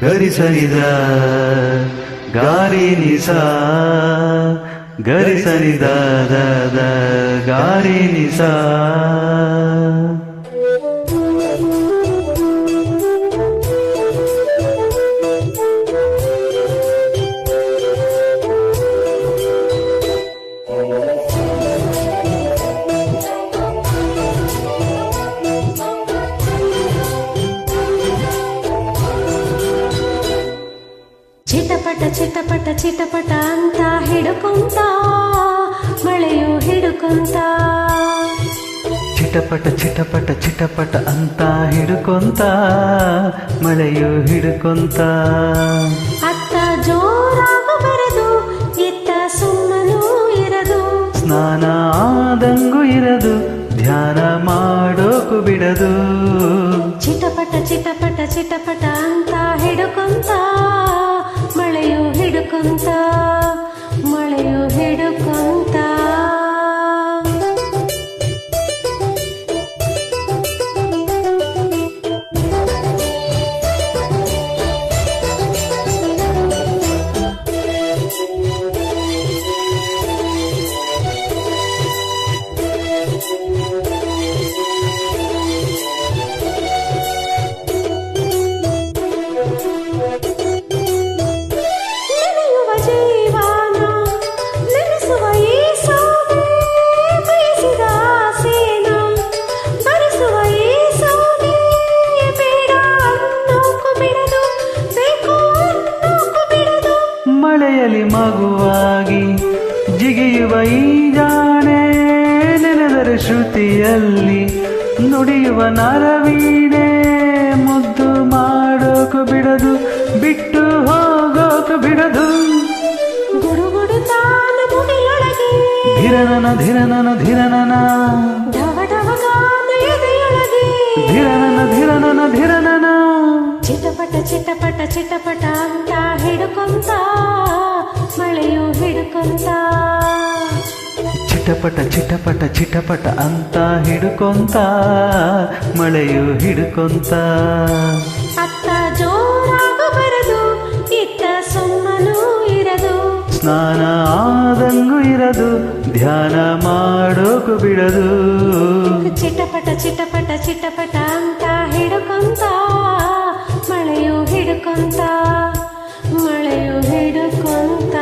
ಗರಿ ಸನಿದ ಗಾರಿ ನಿಸಾ ಗರಿ ಸನಿದ ಗಾರಿ ನಿಸಾ ಚಿಟಪಟ ಚಿಟಪಟ ಚಿಟಪಟ ಅಂತ ಹಿಡುಕೊಂತ ಮಳೆಯು ಹಿಡುಕೊಂತ ಚಿಟಪಟ ಚಿಟಪಟ ಚಿಟಪಟ ಅಂತ ಹಿಡುಕೊಂತ ಮಳೆಯು ಹಿಡುಕೊಂತ ಅತ್ತ ಜೋರಾಗು ಬರದು ಇತ್ತ ಸುಮ್ಮನೂ ಇರದು ಸ್ನಾನ ಆದಂಗೂ ಇರದು ಧ್ಯಾನ ಮಾಡೋಕು ಬಿಡದು ಚಿಟಪಟ ಚಿಟಪಟ ಚಿಟಪಟ ಅಂತ ಹಿಡುಕೊಂತ ಮಳೆಯು ಹಿಡುಕೊಂತ ಮಳೆಯು ಹಿಡುಕೊಂತ ಮಳೆಯಲ್ಲಿ ಮಗುವಾಗಿ ಜಿಗಿಯುವ ಈ ಜಾಣೆ ನೆನೆದರೆ ಶ್ರುತಿಯಲ್ಲಿ ನುಡಿಯುವ ನರವೀಣೆ ಮುದ್ದು ಮಾಡೋಕು ಬಿಡದು ಬಿಟ್ಟು ಹೋಗೋಕು ಬಿಡದು ಗುಡುಗುಡು ತಾನ ಮುಡಿಯೊಳಗೆ ಧಿರನನ ಧಿರನನ ಧಿರನನ ಢವ ಢವಗಾನ ಎದೆಯೊಳಗೆ ಧಿರನನ ಧಿರನನ ಧಿರನನ ಚಿಟಪಟ ಚಿಟಪಟ ಚಿಟಪಟ ಅಂತ ಹಿಡುಕೊಂತ ಮಳೆಯು ಹಿಡುಕೊಂತ ಚಿಟಪಟ ಚಿಟಪಟ ಚಿಟಪಟ ಅಂತ ಹಿಡುಕೊಂತ ಮಳೆಯು ಹಿಡುಕೊಂತ ಅತ್ತ ಜೋರಾಗು ಬರದು ಇತ್ತ ಸುಮ್ಮನೂ ಇರದು ಸ್ನಾನ ಆದಂಗೂ ಇರದು ಧ್ಯಾನ ಮಾಡೋಕು ಬಿಡದು ಚಿಟಪಟ ಚಿಟಪಟ ಚಿಟಪಟ ಅಂತ ಹಿಡುಕೊಂತ ಮಳೆಯು ಹಿಡುಕೊಂತ ಮಳೆಯು ಹಿಡುಕೊಂತ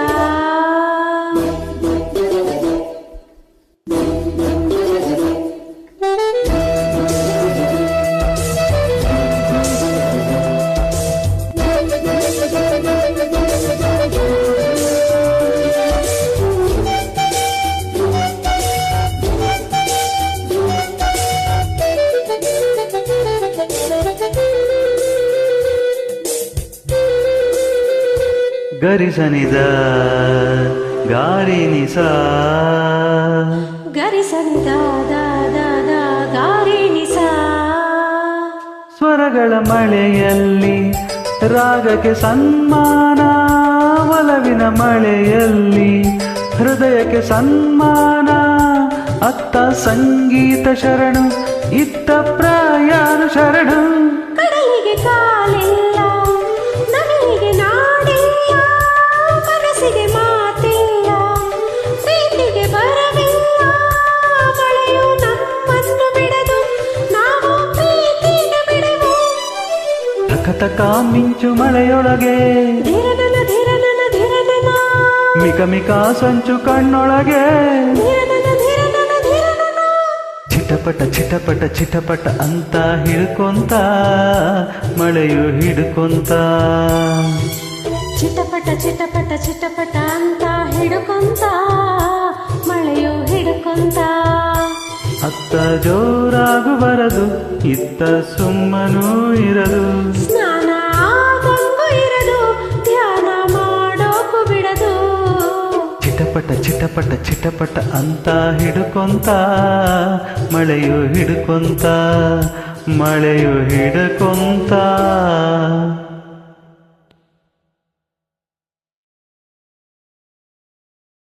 ಗರಿಸನಿದ ಗಾರಿ ನಿಸಾ ಗರಿಸನಿದ ಗಾರಿ ನಿಸಾ ಸ್ವರಗಳ ಮಳೆಯಲ್ಲಿ ರಾಗಕ್ಕೆ ಸನ್ಮಾನ ಒಲವಿನ ಮಳೆಯಲ್ಲಿ ಹೃದಯಕ್ಕೆ ಸನ್ಮಾನ ಅತ್ತ ಸಂಗೀತ ಶರಣು ಇತ್ತ ಪ್ರಯಾಣ ಶರಣು ಕಡಲಿಗೆ ಕಾಲಿಲ್ಲ ನದಿಗೆ ನಾಡಿಲ್ಲ ಮನಸ್ಸಿಗೆ ಮಾತಿಲ್ಲ ಪ್ರೀತಿಗೆ ಬರವಿಲ್ಲ ಮಳೆಯು ನಮ್ಮನ್ನು ಬಿಡದು ನಾವು ಪ್ರೀತಿಗೆ ಬಿಡೆವು ತಕ ತಕ ಮಿಂಚು ಮಳೆಯೊಳಗೆ ಧಿರನನ ಧಿರನನ ಧಿರನನ ಮಿಕ ಮಿಕ ಸಂಚು ಕಣ್ಣೊಳಗೆ ಧಿರನನ ಧಿರನನ ಧಿರನನ ಚಿಟಪಟ ಚಿಟಪಟ ಚಿಟಪಟ ಅಂತ ಹಿಡ್ಕೊಂತ ಮಳೆಯು ಹಿಡ್ಕೊಂತ ಚಿಟಪಟ ಚಿಟಪಟ ಚಿಟಪಟ ಅಂತ ಹಿಡುಕೊಂತ ಮಳೆಯು ಹಿಡುಕೊಂತ ಅತ್ತ ಜೋರಾಗು ಬರದು ಇತ್ತ ಸುಮ್ಮನೂ ಇರದು ಸ್ನಾನ ಆದಂಗೂ ಇರದು ಧ್ಯಾನ ಮಾಡೋಕು ಬಿಡದು ಚಿಟಪಟ ಚಿಟಪಟ ಚಿಟಪಟ ಅಂತ ಹಿಡ್ಕೊಂತ ಮಳೆಯು ಹಿಡ್ಕೊಂತ ಮಳೆಯು ಹಿಡ್ಕೊಂತ